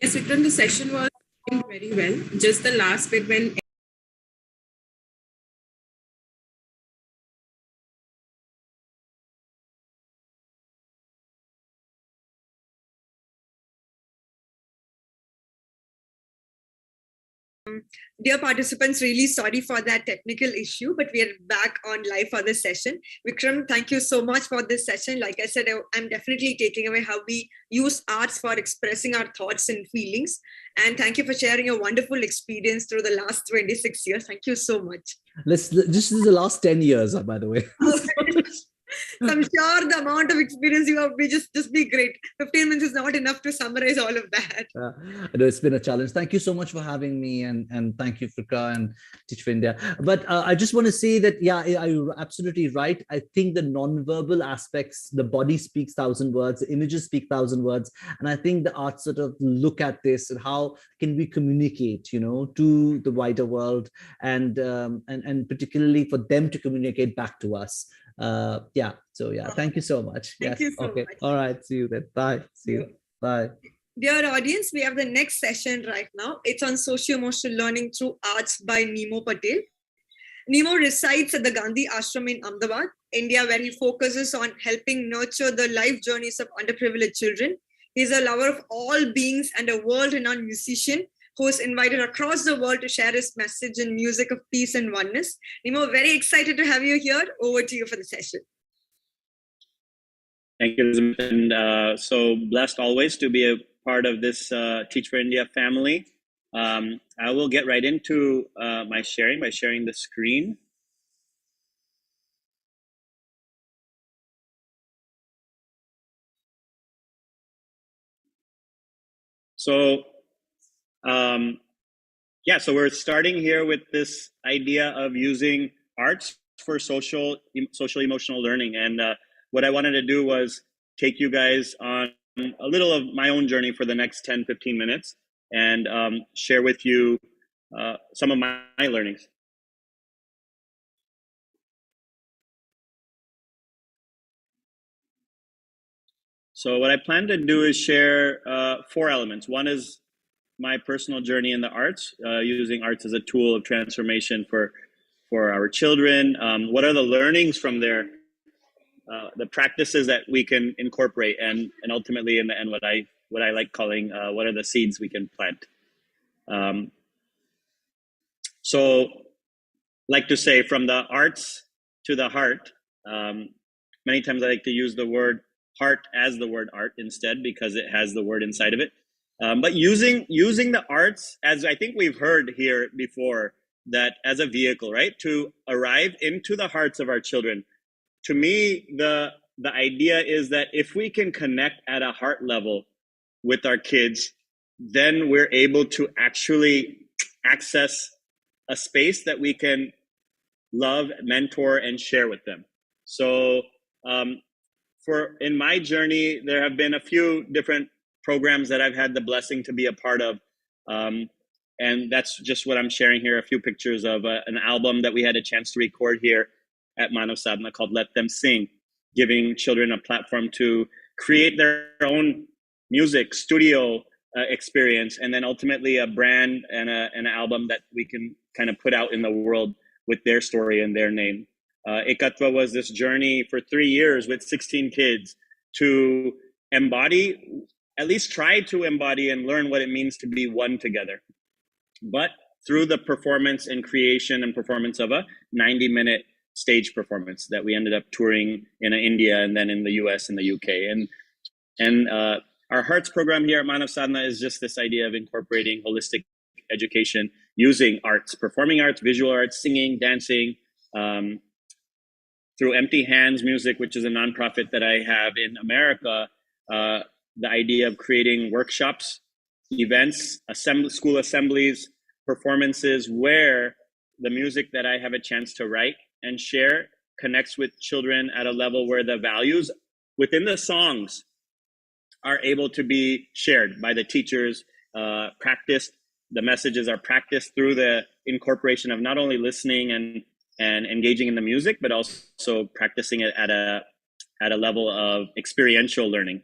Yes, Vikram, the session was going very well. Just the last bit when Dear participants, really sorry for that technical issue, but we are back on live for this session. Vikram, thank you so much for this session. Like I said, I'm definitely taking away how we use arts for expressing our thoughts and feelings. And thank you for sharing your wonderful experience through the last 26 years. Thank you so much. This is the last 10 years, by the way. So I'm sure the amount of experience you have be just be great. 15 minutes is not enough to summarize all of that. I know it's been a challenge. Thank you so much for having me, and thank you, Fika and Teach for India. But I just want to say that, yeah, you're absolutely right. I think the non-verbal aspects, the body speaks thousand words, the images speak thousand words. And I think the arts sort of look at this and how can we communicate, to the wider world, and particularly for them to communicate back to us. Thank you so much. Thank you so much. All right, see you then. Bye. See you. Bye. Dear audience, we have the next session right now. It's on socio-emotional learning through arts by Nemo Patel. Nemo resides at the Gandhi Ashram in Ahmedabad, India, where he focuses on helping nurture the life journeys of underprivileged children. He's a lover of all beings and a world-renowned musician who is invited across the world to share his message in music of peace and oneness. Nemo, very excited to have you here. Over to you for the session. Thank you, Elizabeth. And so blessed always to be a part of this Teach for India family. I will get right into my sharing by sharing the screen. So, so we're starting here with this idea of using arts for social emotional learning. And what I wanted to do was take you guys on a little of my own journey for the next 10, 15 minutes and share with you some of my learnings. So what I plan to do is share 4 elements. One is my personal journey in the arts, using arts as a tool of transformation for our children. What are the learnings from there? The practices that we can incorporate, and ultimately in the end, what I like calling what are the seeds we can plant. So, like to say, from the arts to the heart. Many times I like to use the word heart as the word art instead, because it has the word inside of it. But using the arts, as I think we've heard here before, that as a vehicle, right, to arrive into the hearts of our children. To me, the idea is that if we can connect at a heart level with our kids, then we're able to actually access a space that we can love, mentor, and share with them. So in my journey, there have been a few different programs that I've had the blessing to be a part of. And that's just what I'm sharing here, a few pictures of an album that we had a chance to record here at Manav Sadhana called Let Them Sing, giving children a platform to create their own music studio experience, and then ultimately a brand and an album that we can kind of put out in the world with their story and their name. Ekatva was this journey for 3 years with 16 kids to embody, at least try to embody and learn what it means to be one together. But through the performance and creation and performance of a 90-minute stage performance that we ended up touring in India and then in the US and the UK. And our Hearts program here at Manav Sadhana is just this idea of incorporating holistic education using arts, performing arts, visual arts, singing, dancing, through Empty Hands Music, which is a nonprofit that I have in America. The idea of creating workshops, events, school assemblies, performances where the music that I have a chance to write and share connects with children at a level where the values within the songs are able to be shared by the teachers, practiced. The messages are practiced through the incorporation of not only listening and engaging in the music, but also practicing it at a level of experiential learning.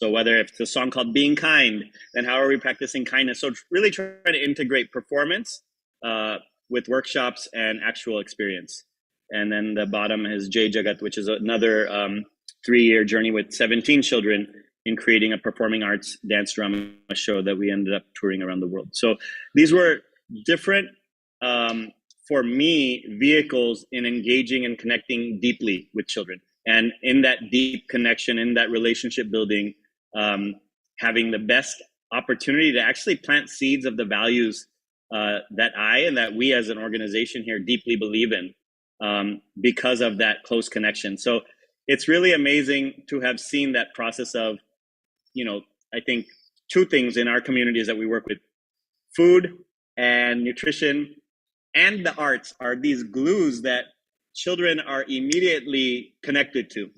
So whether it's a song called Being Kind, then how are we practicing kindness? So really trying to integrate performance with workshops and actual experience. And then the bottom is Jay Jagat, which is another 3-year journey with 17 children in creating a performing arts dance drama show that we ended up touring around the world. So these were different, for me, vehicles in engaging and connecting deeply with children. And in that deep connection, in that relationship building, having the best opportunity to actually plant seeds of the values that I and that we as an organization here deeply believe in because of that close connection. So it's really amazing to have seen that process of, I think 2 things in our communities that we work with: food and nutrition and the arts are these glues that children are immediately connected to.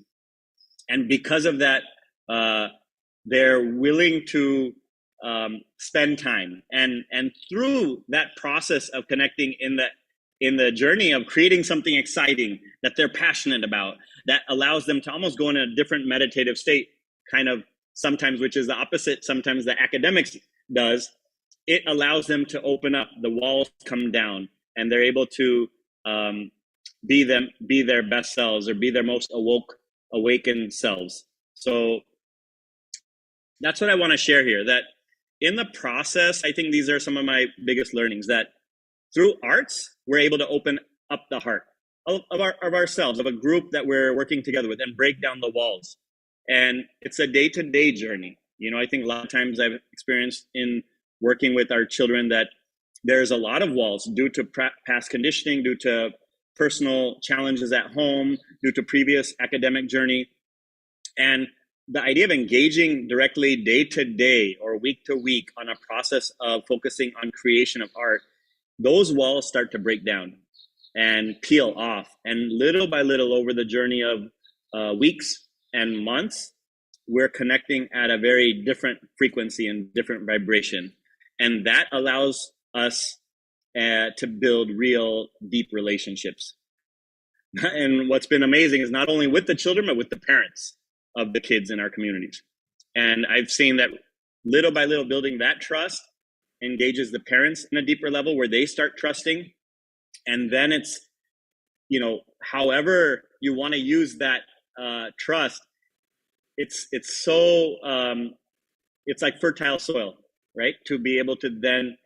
And because of that, they're willing to spend time. And through that process of connecting in the journey of creating something exciting that they're passionate about, that allows them to almost go in a different meditative state, kind of sometimes, which is the opposite, sometimes the academics does, it allows them to open up, the walls come down, and they're able to be their best selves, or be their most awakened selves. So that's what I want to share here, that in the process, I think these are some of my biggest learnings, that through arts, we're able to open up the heart of ourselves, of a group that we're working together with, and break down the walls. And it's a day-to-day journey. I think a lot of times I've experienced in working with our children that there's a lot of walls due to past conditioning, due to personal challenges at home, due to previous academic journey. And the idea of engaging directly day to day or week to week on a process of focusing on creation of art, those walls start to break down and peel off. And little by little, over the journey of weeks and months, we're connecting at a very different frequency and different vibration. And that allows us to build real deep relationships. And what's been amazing is not only with the children, but with the parents of the kids in our communities. And I've seen that little by little, building that trust engages the parents in a deeper level where they start trusting. And then it's, however you want to use that trust, it's so, it's like fertile soil, right? To be able to then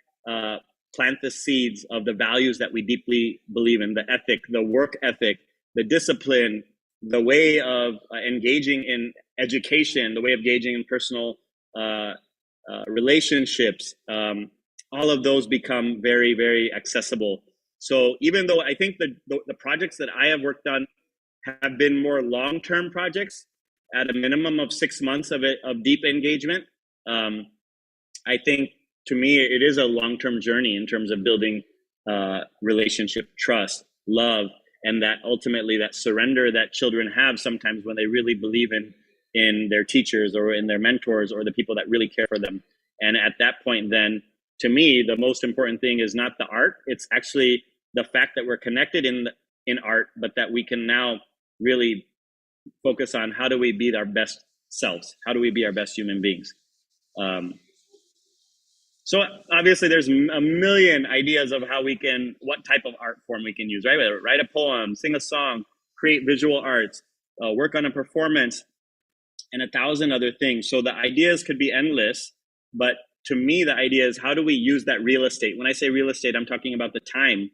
plant the seeds of the values that we deeply believe in, the ethic, the work ethic, the discipline, the way of engaging in education, the way of engaging in personal relationships. All of those become very, very accessible. So even though I think the projects that I have worked on have been more long-term projects, at a minimum of 6 months of deep engagement, I think to me it is a long-term journey in terms of building relationship, trust, love, and that ultimately that surrender that children have sometimes when they really believe in their teachers or in their mentors or the people that really care for them. And at that point, then to me, the most important thing is not the art. It's actually the fact that we're connected in art, but that we can now really focus on how do we be our best selves? How do we be our best human beings? So obviously there's a million ideas of what type of art form we can use, right? Write a poem, sing a song, create visual arts, work on a performance, and 1,000 other things. So the ideas could be endless, but to me, the idea is how do we use that real estate? When I say real estate, I'm talking about the time,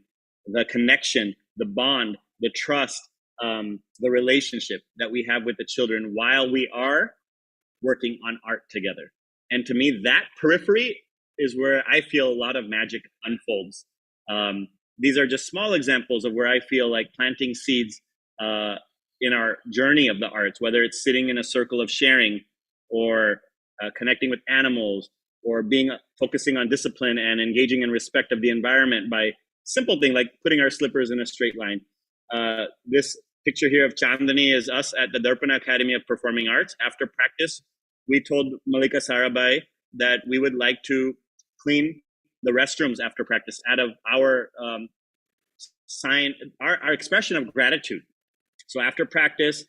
the connection, the bond, the trust, the relationship that we have with the children while we are working on art together. And to me, that periphery is where I feel a lot of magic unfolds. These are just small examples of where I feel like planting seeds in our journey of the arts, whether it's sitting in a circle of sharing or connecting with animals or focusing on discipline and engaging in respect of the environment by simple things like putting our slippers in a straight line. This picture here of Chandani is us at the Darpana Academy of Performing Arts. After practice, we told Malika Sarabhai that we would like to clean the restrooms after practice out of our our expression of gratitude. So after practice,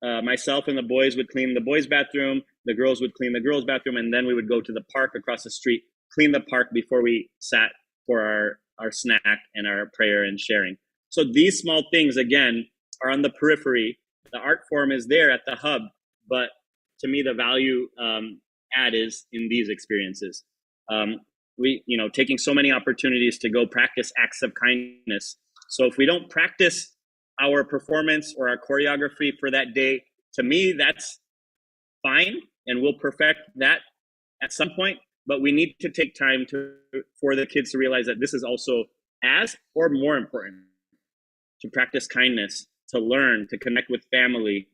myself and the boys would clean the boys' bathroom, the girls would clean the girls' bathroom, and then we would go to the park across the street, clean the park before we sat for our snack and our prayer and sharing. So these small things, again, are on the periphery. The art form is there at the hub, but to me, the value add is in these experiences. We, taking so many opportunities to go practice acts of kindness. So if we don't practice our performance or our choreography for that day, to me, that's fine, and we'll perfect that at some point. But we need to take time for the kids to realize that this is also as or more important, to practice kindness, to learn, to connect with family.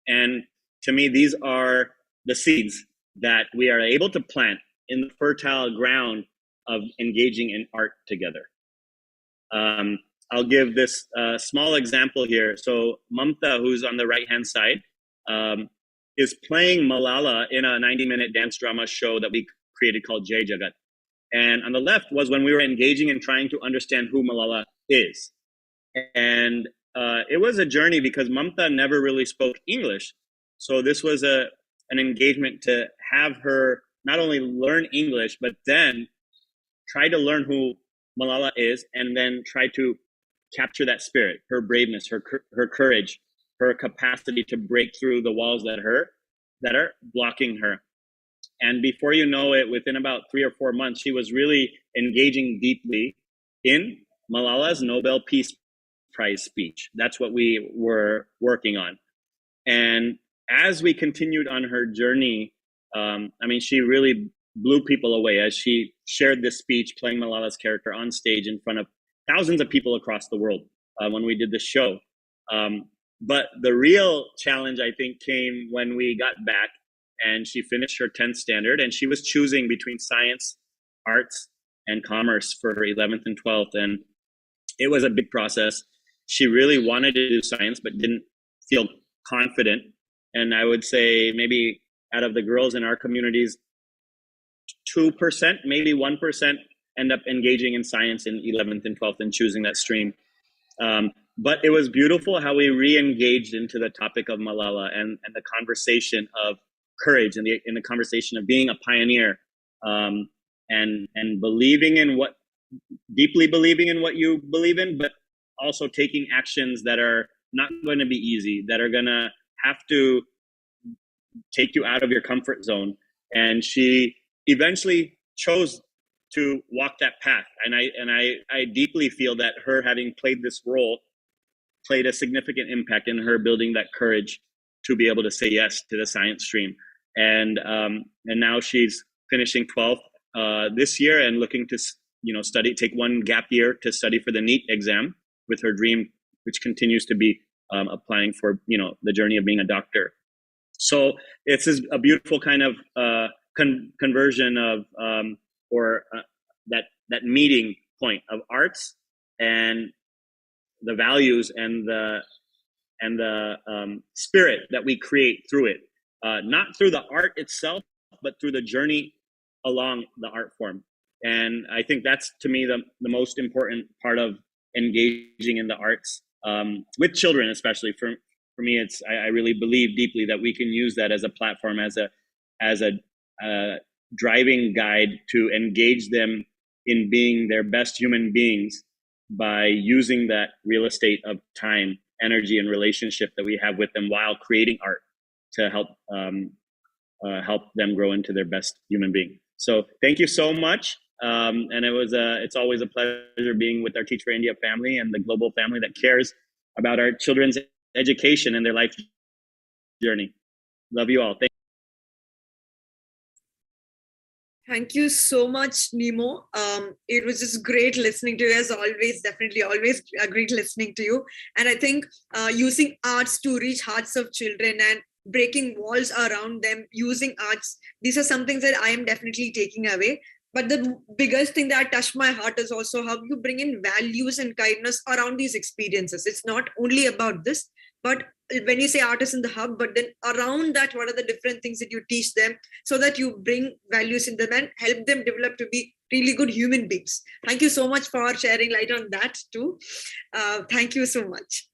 And to me, these are the seeds that we are able to plant in the fertile ground of engaging in art together. I'll give this small example here. So Mamta, who's on the right-hand side, is playing Malala in a 90-minute dance drama show that we created called Jai Jagat. And on the left was when we were engaging and trying to understand who Malala is. And it was a journey because Mamta never really spoke English. So this was an engagement to have her not only learn English, but then try to learn who Malala is, and then try to capture that spirit, her braveness, her courage, her capacity to break through the walls that are blocking her. And before you know it, within about 3 or 4 months, she was really engaging deeply in Malala's Nobel Peace Prize speech. That's what we were working on. And as we continued on her journey, she really blew people away as she shared this speech, playing Malala's character on stage in front of thousands of people across the world when we did the show. But the real challenge, I think, came when we got back and she finished her 10th standard, and she was choosing between science, arts, and commerce for her 11th and 12th. And it was a big process. She really wanted to do science, but didn't feel confident. And I would say maybe out of the girls in our communities, 2%, maybe 1% end up engaging in science in 11th and 12th and choosing that stream. But it was beautiful how we re-engaged into the topic of Malala and the conversation of courage and the conversation of being a pioneer, and believing in deeply believing in what you believe in, but also taking actions that are not going to be easy, that are going to have to take you out of your comfort zone. And she eventually chose to walk that path. And I deeply feel that her having played this role played a significant impact in her building that courage to be able to say yes to the science stream. And now she's finishing 12th this year and looking to take one gap year to study for the NEET exam, with her dream, which continues to be applying for the journey of being a doctor. So it's a beautiful kind of conversion of that meeting point of arts and the values and the spirit that we create through it, not through the art itself, but through the journey along the art form. And I think that's, to me, the most important part of engaging in the arts, with children, especially. For me, I really believe deeply that we can use that as a platform, as a driving guide to engage them in being their best human beings by using that real estate of time, energy, and relationship that we have with them while creating art to help them grow into their best human being. So thank you so much. And it's always a pleasure being with our Teach for India family and the global family that cares about our children's education and their life journey. Love you all. Thank you so much, Nemo. It was just great listening to you, as always. Definitely always great listening to you. And I think using arts to reach hearts of children and breaking walls around them using arts, these are some things that I am definitely taking away. But the biggest thing that touched my heart is also how you bring in values and kindness around these experiences. It's not only about this, but when you say art is in the hub, but then around that, what are the different things that you teach them so that you bring values in them and help them develop to be really good human beings. Thank you so much for sharing light on that too. Thank you so much.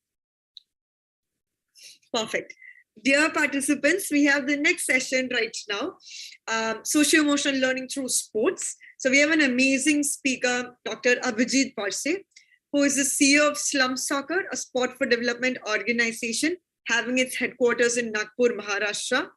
Perfect. Dear participants, we have the next session right now, socio-emotional learning through sports. So we have an amazing speaker, Dr. Abhijit Parse, who is the CEO of Slum Soccer, a sport for development organization having its headquarters in Nagpur, Maharashtra.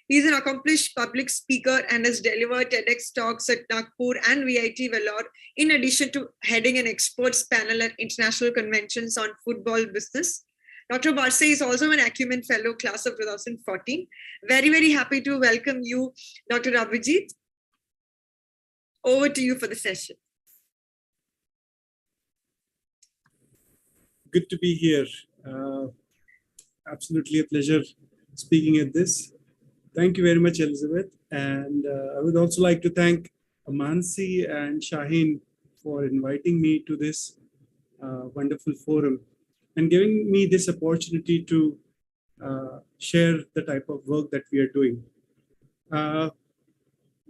He's an accomplished public speaker and has delivered TEDx talks at Nagpur and VIT Vellore, in addition to heading an experts panel at international conventions on football business. Dr. Barse is also an Acumen Fellow, class of 2014. Very, very happy to welcome you, Dr. Abhijit. Over to you for the session. Good to be here. Absolutely a pleasure speaking at this. Thank you very much, Elizabeth. And I would also like to thank Mansi and Shaheen for inviting me to this wonderful forum and giving me this opportunity to share the type of work that we are doing.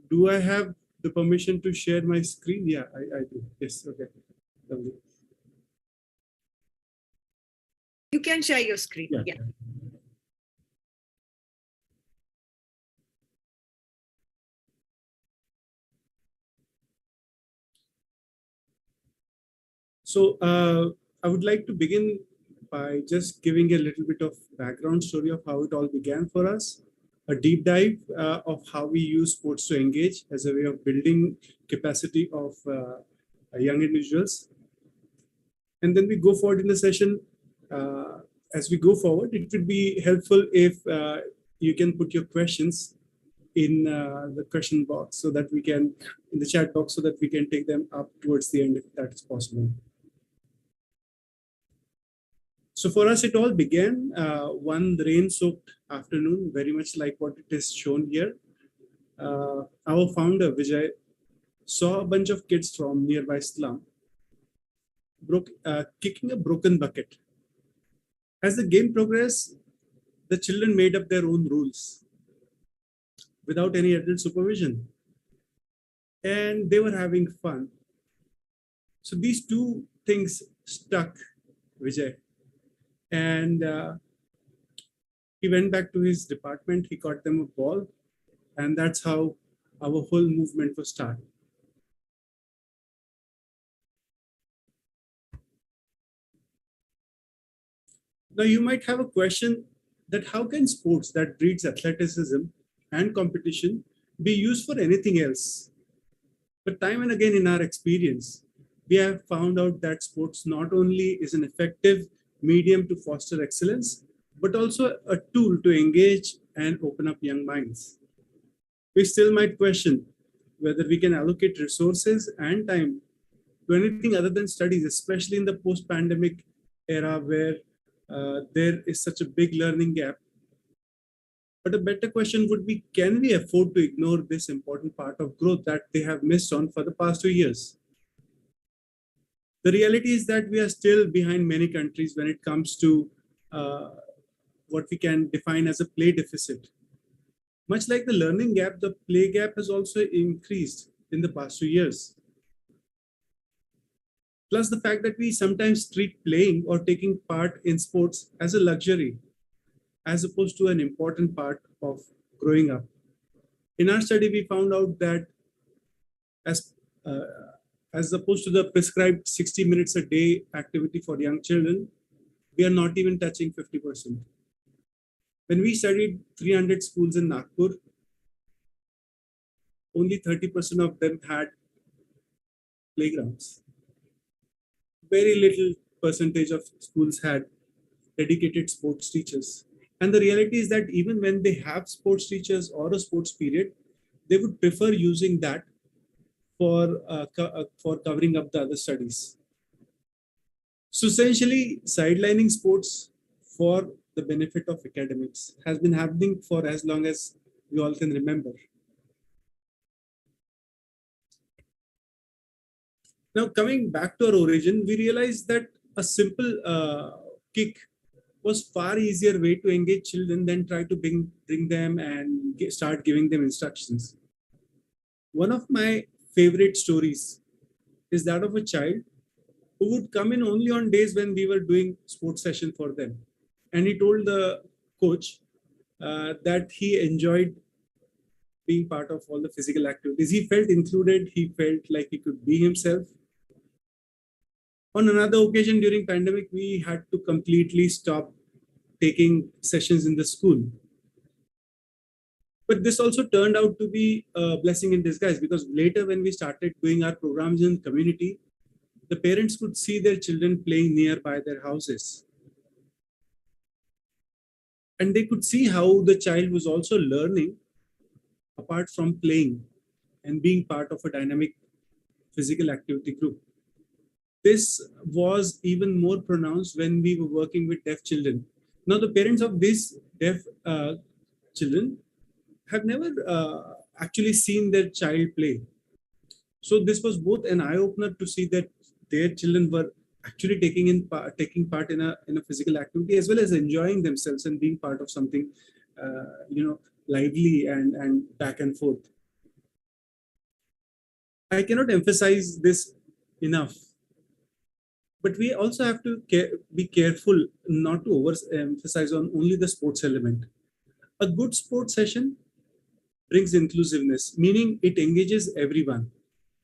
Do I have the permission to share my screen? Yeah, I do. Yes, okay. Lovely. You can share your screen. Yeah. Yeah. So I would like to begin by just giving a little bit of background story of how it all began for us, a deep dive of how we use sports to engage as a way of building capacity of young individuals. And then we go forward in the session. As we go forward, it would be helpful if you can put your questions in the question box so that we can, in the chat box, so that we can take them up towards the end if that is possible. So for us, it all began one rain-soaked afternoon, very much like what it is shown here. Our founder, Vijay, saw a bunch of kids from nearby slum kicking a broken bucket. As the game progressed, the children made up their own rules without any adult supervision. And they were having fun. So these two things stuck Vijay. And he went back to his department, he got them a ball, and that's how our whole movement was started. Now you might have a question that how can sports that breeds athleticism and competition be used for anything else? But time and again in our experience, we have found out that sports not only is an effective medium to foster excellence, but also a tool to engage and open up young minds. We still might question whether we can allocate resources and time to anything other than studies, especially in the post-pandemic era where there is such a big learning gap. But a better question would be, can we afford to ignore this important part of growth that they have missed on for the past 2 years? The reality is that we are still behind many countries when it comes to what we can define as a play deficit. Much like the learning gap, the play gap has also increased in the past 2 years. Plus the fact that we sometimes treat playing or taking part in sports as a luxury, as opposed to an important part of growing up. In our study, we found out that as opposed to the prescribed 60 minutes a day activity for young children, we are not even touching 50%. When we studied 300 schools in Nagpur, only 30% of them had playgrounds. Very little percentage of schools had dedicated sports teachers. And the reality is that even when they have sports teachers or a sports period, they would prefer using that for covering up the other studies. So essentially, sidelining sports for the benefit of academics has been happening for as long as we all can remember. Now, coming back to our origin, we realized that a simple kick was far easier way to engage children than try to bring them and start giving them instructions. One of my favorite stories is that of a child who would come in only on days when we were doing sports session for them. And he told the coach that he enjoyed being part of all the physical activities. He felt included. He felt like he could be himself. On another occasion during pandemic, we had to completely stop taking sessions in the school. But this also turned out to be a blessing in disguise, because later when we started doing our programs in community, the parents could see their children playing nearby their houses. And they could see how the child was also learning apart from playing and being part of a dynamic physical activity group. This was even more pronounced when we were working with deaf children. Now, the parents of these deaf children have never actually seen their child play. So this was both an eye-opener to see that their children were actually taking part in a physical activity, as well as enjoying themselves and being part of something lively and back and forth. I cannot emphasize this enough, but we also have to be careful not to overemphasize on only the sports element. A good sports session brings inclusiveness, meaning it engages everyone.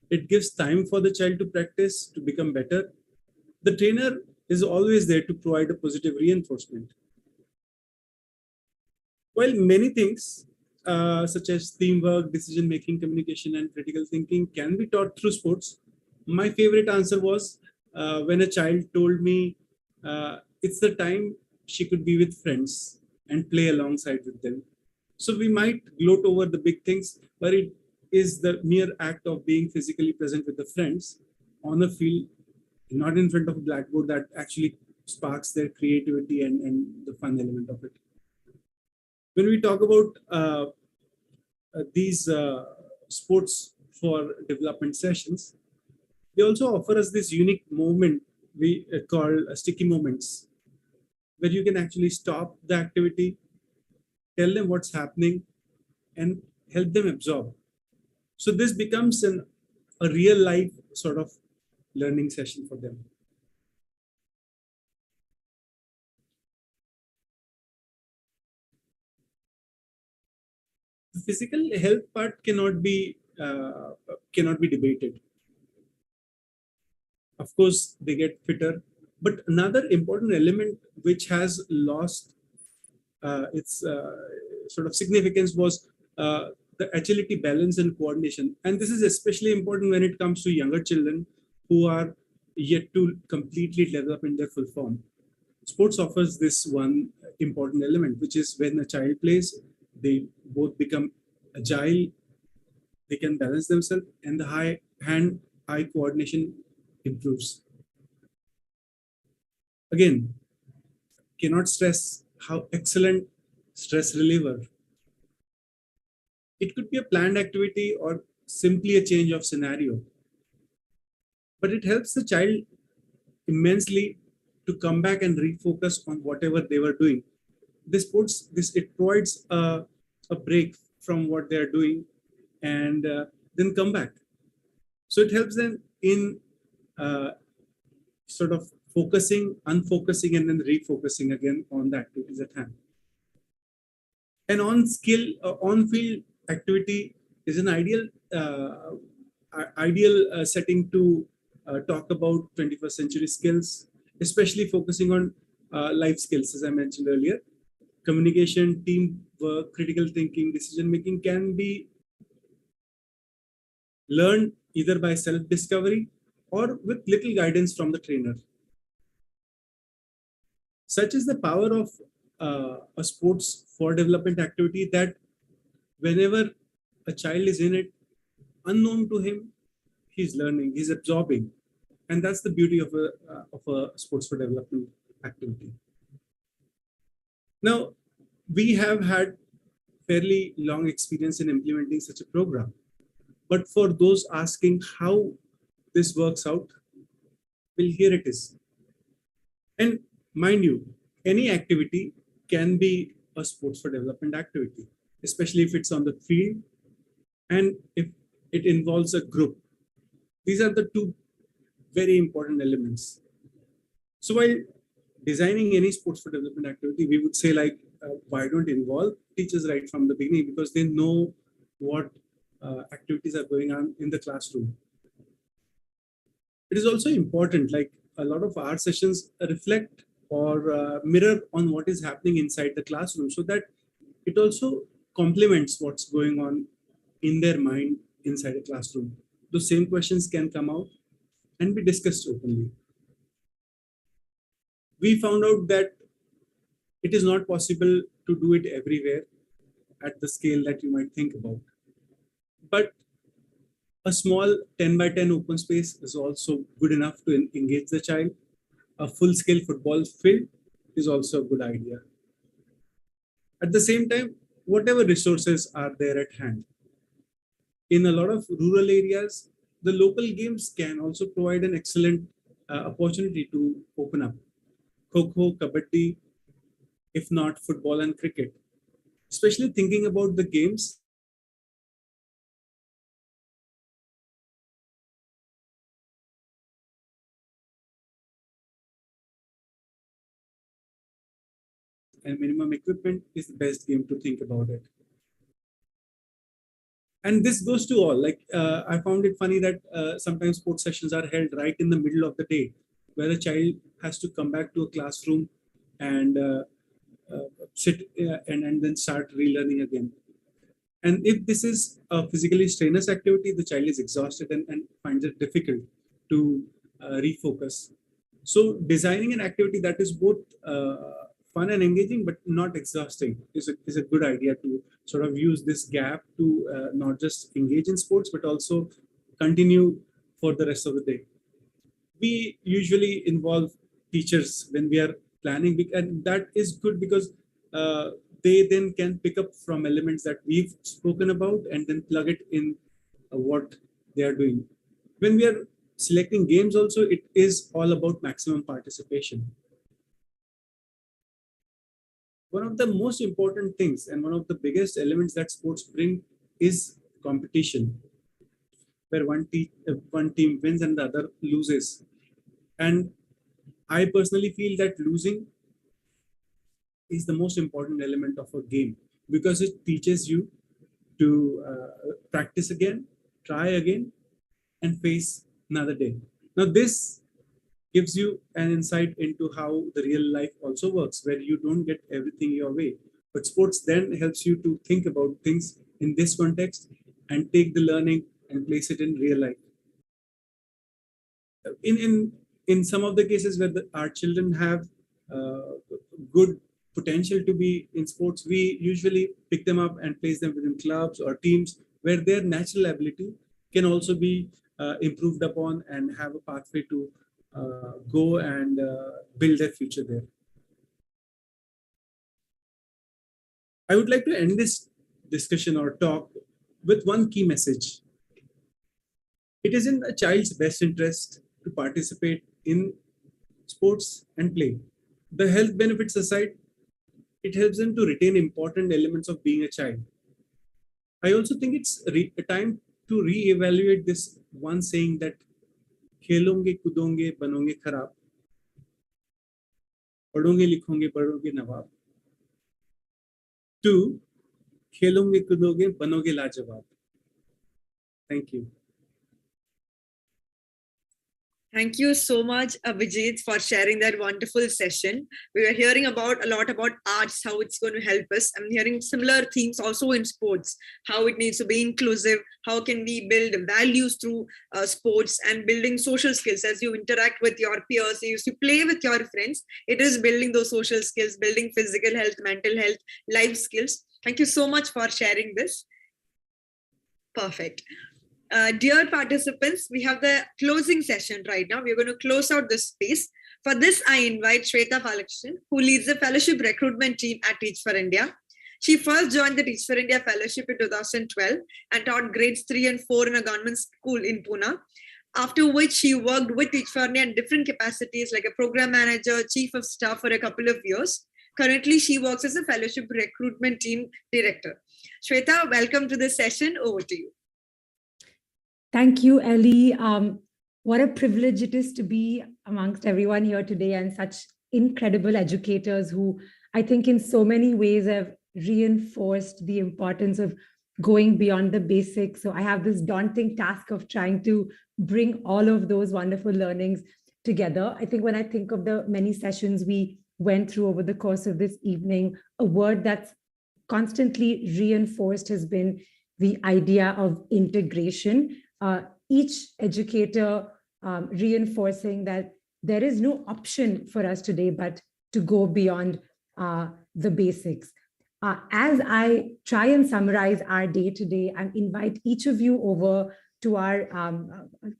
It gives time for the child to practice, to become better. The trainer is always there to provide a positive reinforcement. While many things, such as teamwork, decision making, communication, and critical thinking, can be taught through sports, my favorite answer was when a child told me it's the time she could be with friends and play alongside with them. So we might gloat over the big things, but it is the mere act of being physically present with the friends on a field, not in front of a blackboard, that actually sparks their creativity and the fun element of it. When we talk about these sports for development sessions, they also offer us this unique moment we call sticky moments, where you can actually stop the activity, tell them what's happening, and help them absorb. So this becomes a real life sort of learning session for them. The physical health part cannot be debated. Of course, they get fitter, but another important element which has lost its sort of significance was the agility, balance, and coordination. And this is especially important when it comes to younger children who are yet to completely develop in their full form. Sports offers this one important element, which is when a child plays, they both become agile, they can balance themselves, and the hand-eye coordination improves. Again, cannot stress how excellent stress reliever. It could be a planned activity or simply a change of scenario, but it helps the child immensely to come back and refocus on whatever they were doing. It provides a break from what they are doing, and then come back. So it helps them in sort of focusing, unfocusing, and then refocusing again on the activities at hand. And on-field activity is an ideal setting to talk about 21st century skills, especially focusing on life skills, as I mentioned earlier. Communication, teamwork, critical thinking, decision making can be learned either by self-discovery or with little guidance from the trainer. Such is the power of a sports for development activity, that whenever a child is in it, unknown to him, he's learning, he's absorbing. And that's the beauty of a sports for development activity. Now, we have had fairly long experience in implementing such a program. But for those asking how this works out, well, here it is. And mind you, any activity can be a sports for development activity, especially if it's on the field and if it involves a group. These are the two very important elements. So while designing any sports for development activity, we would say, like, why don't involve teachers right from the beginning, because they know what activities are going on in the classroom. It is also important, like a lot of our sessions reflect or mirror on what is happening inside the classroom, so that it also complements what's going on in their mind inside a classroom. Those same questions can come out and be discussed openly. We found out that it is not possible to do it everywhere at the scale that you might think about. But a small 10 by 10 open space is also good enough to engage the child. A full scale football field is also a good idea. At the same time, whatever resources are there at hand. In a lot of rural areas, the local games can also provide an excellent opportunity to open up. Kho-kho, kabaddi, if not football and cricket. Especially thinking about the games and minimum equipment is the best game to think about it. And this goes to all. Like I found it funny that sometimes sports sessions are held right in the middle of the day, where a child has to come back to a classroom and sit and then start relearning again. And if this is a physically strenuous activity, the child is exhausted and finds it difficult to refocus. So designing an activity that is both fun and engaging, but not exhausting is a good idea to sort of use this gap to not just engage in sports, but also continue for the rest of the day. We usually involve teachers when we are planning, and that is good because they then can pick up from elements that we've spoken about and then plug it in what they are doing. When we are selecting games also, it is all about maximum participation. One of the most important things and one of the biggest elements that sports bring is competition, where one team wins and the other loses. And I personally feel that losing is the most important element of a game, because it teaches you to practice again, try again, and face another day. Now, this gives you an insight into how the real life also works, where you don't get everything your way. But sports then helps you to think about things in this context and take the learning and place it in real life. In some of the cases where our children have good potential to be in sports, we usually pick them up and place them within clubs or teams where their natural ability can also be improved upon and have a pathway to go and build their future there. I would like to end this discussion or talk with one key message. It is in a child's best interest to participate in sports and play. The health benefits aside, it helps them to retain important elements of being a child. I also think it's a time to re-evaluate this one saying that खेलोंगे कूदोंगे बनोगे खराब, पढ़ोगे लिखोगे पढ़ोगे नवाब, to खेलोंगे कूदोगे बनोगे लाजवाब. Thank you. Thank you so much, Abhijit, for sharing that wonderful session. We were hearing a lot about arts, how it's going to help us. I'm hearing similar themes also in sports, how it needs to be inclusive, how can we build values through sports and building social skills as you interact with your peers, you used to play with your friends. It is building those social skills, building physical health, mental health, life skills. Thank you so much for sharing this. Perfect. Dear participants, we have the closing session right now. We're going to close out this space. For this, I invite Shweta Palakrishnan, who leads the fellowship recruitment team at Teach for India. She first joined the Teach for India fellowship in 2012 and taught grades 3 and 4 in a government school in Pune. After which she worked with Teach for India in different capacities like a program manager, chief of staff for a couple of years. Currently, she works as a fellowship recruitment team director. Shweta, welcome to this session. Over to you. Thank you, Ellie. What a privilege it is to be amongst everyone here today and such incredible educators who I think in so many ways have reinforced the importance of going beyond the basics. So I have this daunting task of trying to bring all of those wonderful learnings together. I think when I think of the many sessions we went through over the course of this evening, a word that's constantly reinforced has been the idea of integration. Each educator reinforcing that there is no option for us today but to go beyond the basics. As I try and summarize our day today, I invite each of you over to our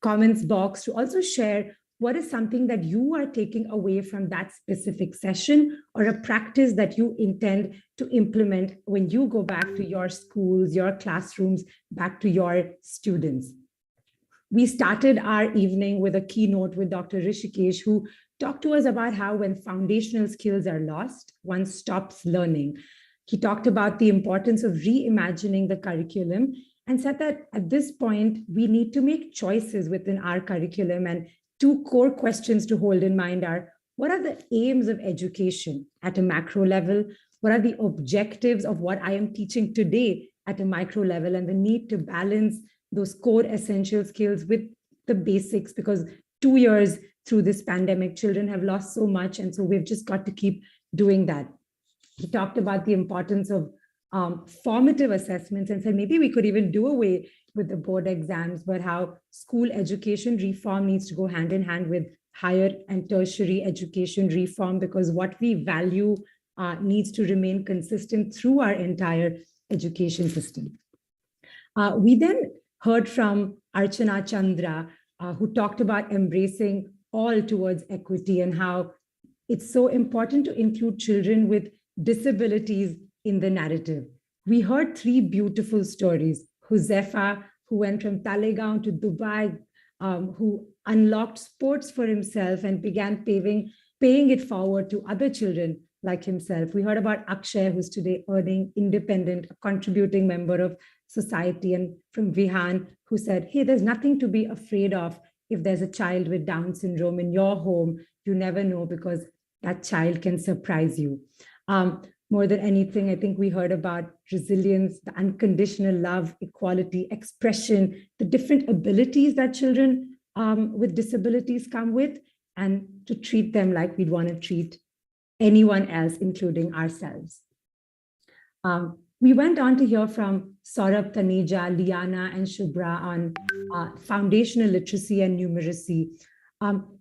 comments box to also share what is something that you are taking away from that specific session, or a practice that you intend to implement when you go back to your schools, your classrooms, back to your students. We started our evening with a keynote with Dr. Rishikesh, who talked to us about how when foundational skills are lost, one stops learning. He talked about the importance of reimagining the curriculum and said that at this point, we need to make choices within our curriculum. And two core questions to hold in mind are, what are the aims of education at a macro level? What are the objectives of what I am teaching today at a micro level? And the need to balance those core essential skills with the basics, because 2 years through this pandemic, children have lost so much. And so we've just got to keep doing that. He talked about the importance of formative assessments and said maybe we could even do away with the board exams, but how school education reform needs to go hand in hand with higher and tertiary education reform, because what we value needs to remain consistent through our entire education system. We then heard from Archana Chandra, who talked about embracing all towards equity and how it's so important to include children with disabilities in the narrative. We heard 3 beautiful stories. Huzefa, who went from Talegaon to Dubai, who unlocked sports for himself and began paying it forward to other children like himself. We heard about Akshay, who's today earning independent, a contributing member of society, and from Vihan, who said, hey, there's nothing to be afraid of if there's a child with Down syndrome in your home. You never know, because that child can surprise you. More than anything, I think we heard about resilience, the unconditional love, equality, expression, the different abilities that children with disabilities come with, and to treat them like we'd want to treat anyone else, including ourselves. We went on to hear from Saurabh, Taneja, Liana, and Shubhra on foundational literacy and numeracy.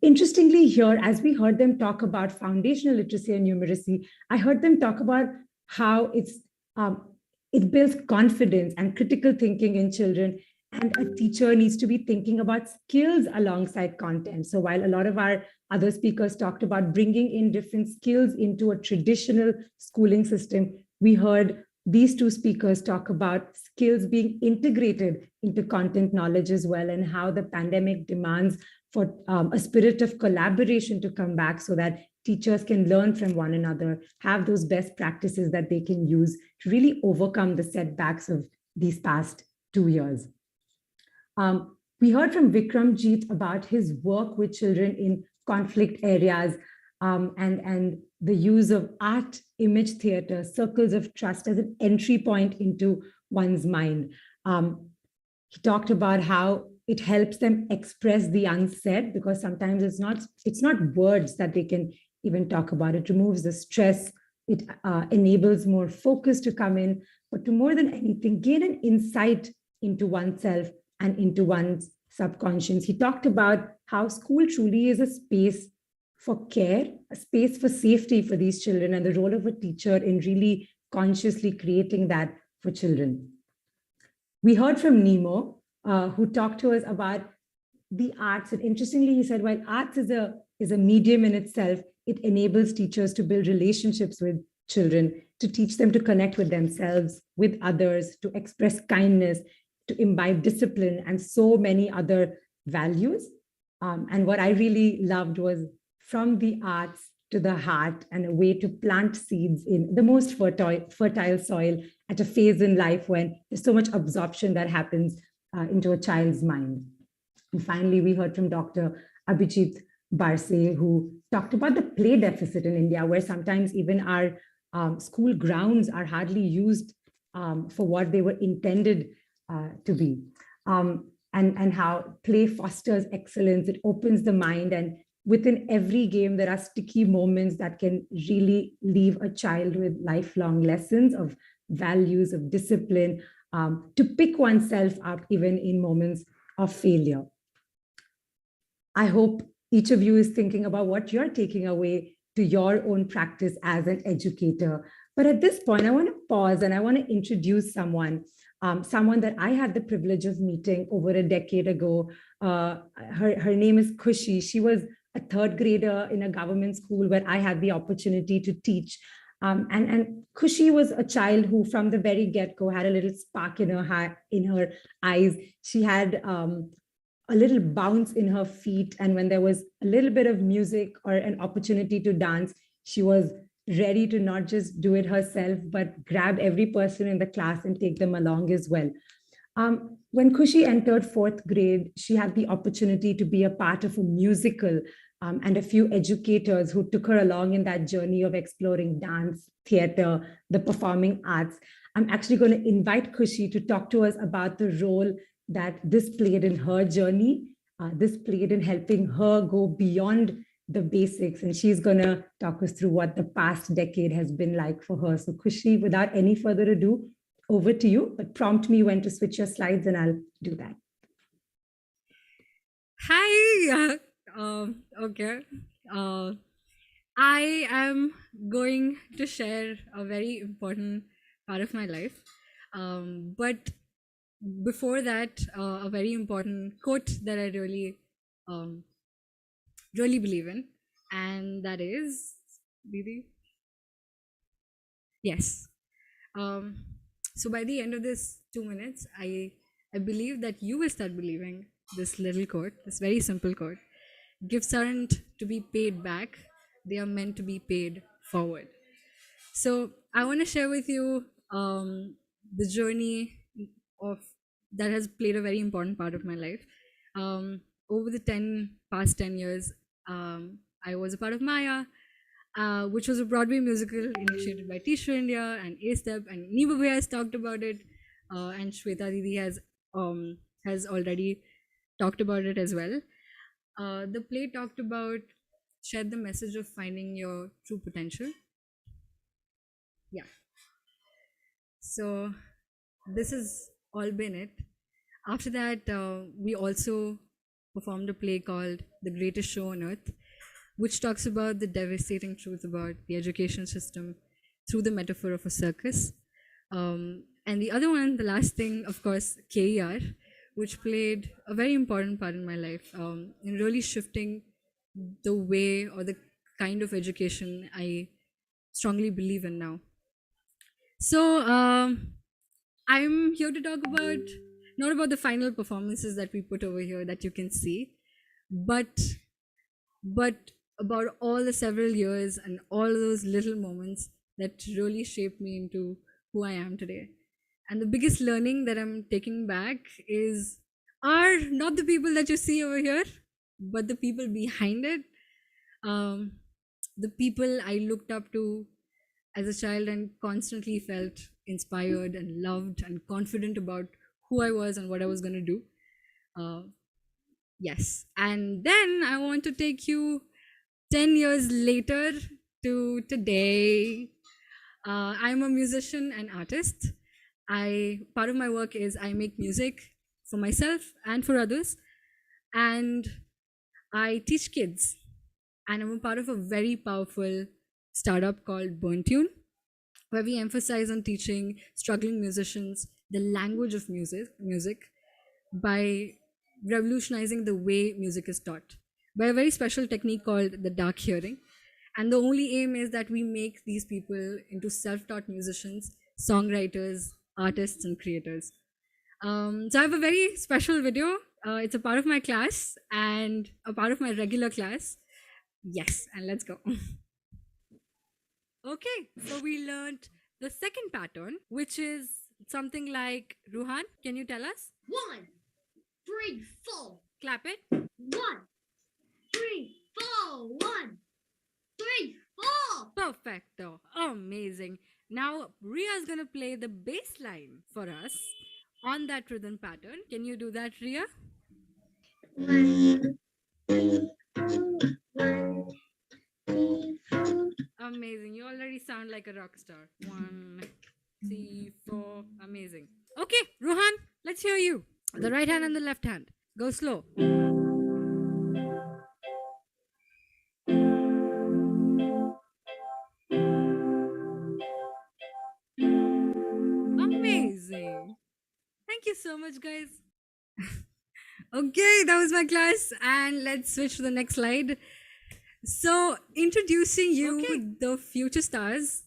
Interestingly here, as we heard them talk about foundational literacy and numeracy, I heard them talk about how it builds confidence and critical thinking in children, and a teacher needs to be thinking about skills alongside content. So while a lot of our other speakers talked about bringing in different skills into a traditional schooling system, we heard these 2 speakers talk about skills being integrated into content knowledge as well, and how the pandemic demands for a spirit of collaboration to come back so that teachers can learn from one another, have those best practices that they can use to really overcome the setbacks of these past 2 years. We heard from Vikramjit about his work with children in conflict areas, and the use of art, image theater, circles of trust as an entry point into one's mind. He talked about how it helps them express the unsaid, because sometimes it's not words that they can even talk about. It removes the stress. It enables more focus to come in, but to more than anything, gain an insight into oneself and into one's subconscious. He talked about how school truly is a space for care, a space for safety for these children, and the role of a teacher in really consciously creating that for children. We heard from Nemo, who talked to us about the arts. And interestingly, he said, while arts is a medium in itself, it enables teachers to build relationships with children, to teach them to connect with themselves, with others, to express kindness, to imbibe discipline, and so many other values. And what I really loved was from the arts to the heart, and a way to plant seeds in the most fertile soil at a phase in life when there's so much absorption that happens into a child's mind. And finally, we heard from Dr. Abhijit Barse, who talked about the play deficit in India, where sometimes even our School grounds are hardly used for what they were intended to be. And how play fosters excellence, it opens the mind, and within every game there are sticky moments that can really leave a child with lifelong lessons of values, of discipline, to pick oneself up even in moments of failure. I hope each of you is thinking about what you're taking away to your own practice as an educator. But at this point, I want to pause and I want to introduce someone that I had the privilege of meeting over a decade ago. Her name is Khushi. She was a third grader in a government school where I had the opportunity to teach. And Khushi was a child who, from the very get-go, had a little spark in her eyes. She had a little bounce in her feet. And when there was a little bit of music or an opportunity to dance, she was ready to not just do it herself, but grab every person in the class and take them along as well. When Khushi entered fourth grade, she had the opportunity to be a part of a musical, and a few educators who took her along in that journey of exploring dance, theater, the performing arts. I'm actually going to invite Khushi to talk to us about the role that this played in her journey. This played in helping her go beyond the basics. And she's going to talk us through what the past decade has been like for her. So Khushi, without any further ado, over to you, but prompt me when to switch your slides and I'll do that. Hi. Okay. I am going to share a very important part of my life. But before that, a very important quote that I really believe in, and that is, Didi? Yes. So by the end of this 2 minutes, I believe that you will start believing this little quote, this very simple quote. Gifts aren't to be paid back, they are meant to be paid forward. So I want to share with you the journey of that has played a very important part of my life. Over the past 10 years, I was a part of Maya, which was a Broadway musical initiated by Teacher India and A-Step, and Neebu Bhaiya has talked about it, and Shweta Didi has already talked about it as well. The play talked about, shared the message of finding your true potential. Yeah. So this has all been it. After that, we also performed a play called The Greatest Show on Earth, which talks about the devastating truth about the education system through the metaphor of a circus. And the other one, the last thing, of course, KER, which played a very important part in my life, in really shifting the way or the kind of education I strongly believe in now. So I'm here to talk about, not about the final performances that we put over here that you can see, but about all the several years and all those little moments that really shaped me into who I am today. And the biggest learning that I'm taking back are not the people that you see over here, but the people behind it. The people I looked up to as a child and constantly felt inspired and loved and confident about who I was and what I was going to do. Yes. And then I want to take you 10 years later to today. I'm a musician and artist. Part of my work is I make music for myself and for others, and I teach kids. And I'm a part of a very powerful startup called Burntune, where we emphasize on teaching struggling musicians the language of music by revolutionizing the way music is taught by a very special technique called the dark hearing. And the only aim is that we make these people into self-taught musicians, songwriters, artists, and creators. So I have a very special video. It's a part of my class and a part of my regular class. Yes, and let's go. Okay, so we learned the second pattern, which is something like, Ruhan, can you tell us? 1, 3, 4. Clap it. 1, 3, 4. 1, 3, 4. Perfecto. Amazing. Now, Ria is going to play the bass line for us on that rhythm pattern. Can you do that, Ria? 1, 3, 4, 1, 3, 4. Amazing. You already sound like a rock star. 1, 3, 4. Amazing. Okay, Rohan, let's hear you. The right hand and the left hand. Go slow. Amazing. Thank you so much, guys. Okay, that was my class. And let's switch to the next slide. So, introducing you the future stars.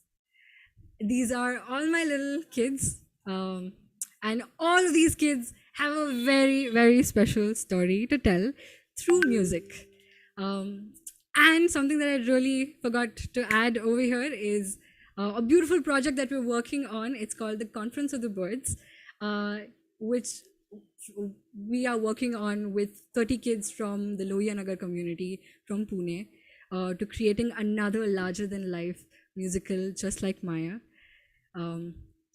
These are all my little kids. And all of these kids have a very, very special story to tell through music. And something that I really forgot to add over here is a beautiful project that we're working on. It's called the Conference of the Birds, which we are working on with 30 kids from the Lohia Nagar community from Pune to creating another larger than life musical just like Maya.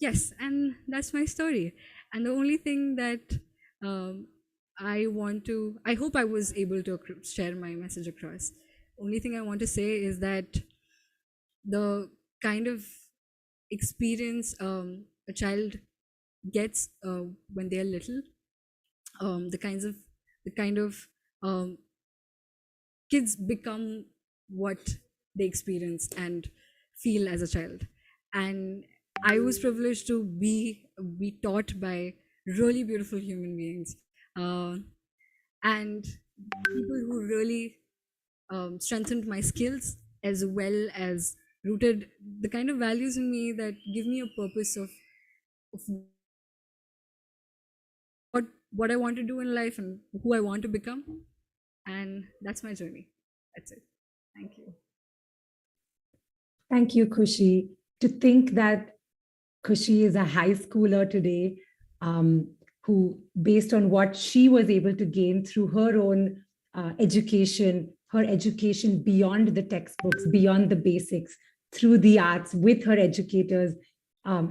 Yes, and that's my story. And the only thing that I hope I was able to share my message across. Only thing I want to say is that the kind of experience a child gets when they're little, the kind of kids become what they experience and feel as a child. And I was privileged to be taught by really beautiful human beings and people who really strengthened my skills as well as rooted the kind of values in me that give me a purpose of what I want to do in life and who I want to become. And that's my journey. That's it. Thank you. Thank you, Khushi. To think that Khushi is a high schooler today who, based on what she was able to gain through her own education, her education beyond the textbooks, beyond the basics, through the arts with her educators,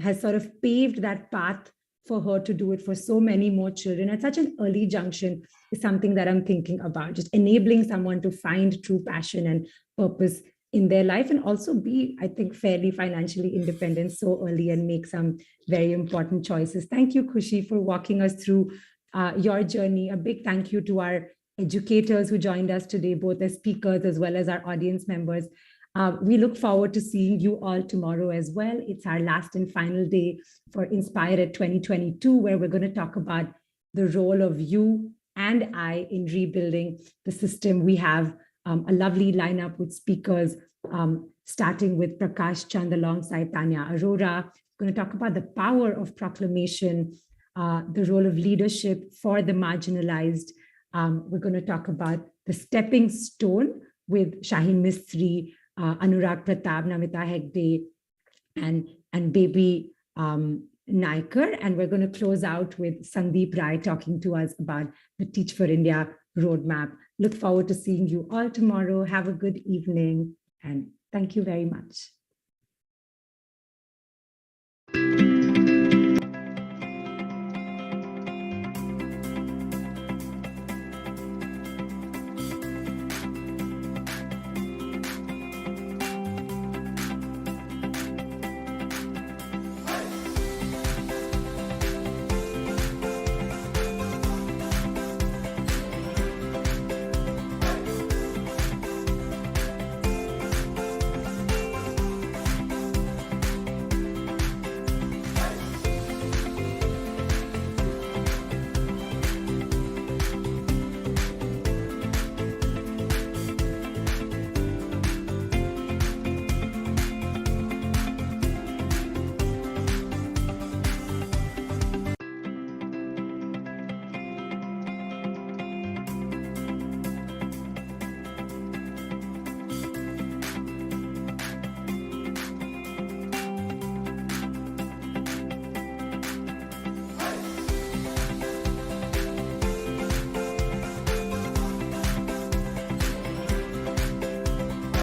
has sort of paved that path for her to do it for so many more children at such an early junction is something that I'm thinking about, just enabling someone to find true passion and purpose in their life and also be, I think, fairly financially independent so early and make some very important choices. Thank you, Khushi, for walking us through your journey. A big thank you to our educators who joined us today, both as speakers as well as our audience members. We look forward to seeing you all tomorrow as well. It's our last and final day for inspirED 2022, where we're going to talk about the role of you and I in rebuilding the system. We have a lovely lineup with speakers, starting with Prakash Chand alongside Tanya Arora. We're going to talk about the power of proclamation, the role of leadership for the marginalized. We're going to talk about the stepping stone with Shaheen Mistry, Anurag Pratap, Namita Hegde, and Baby Naikar. And we're going to close out with Sandeep Rai talking to us about the Teach for India roadmap. Look forward to seeing you all tomorrow. Have a good evening, and thank you very much.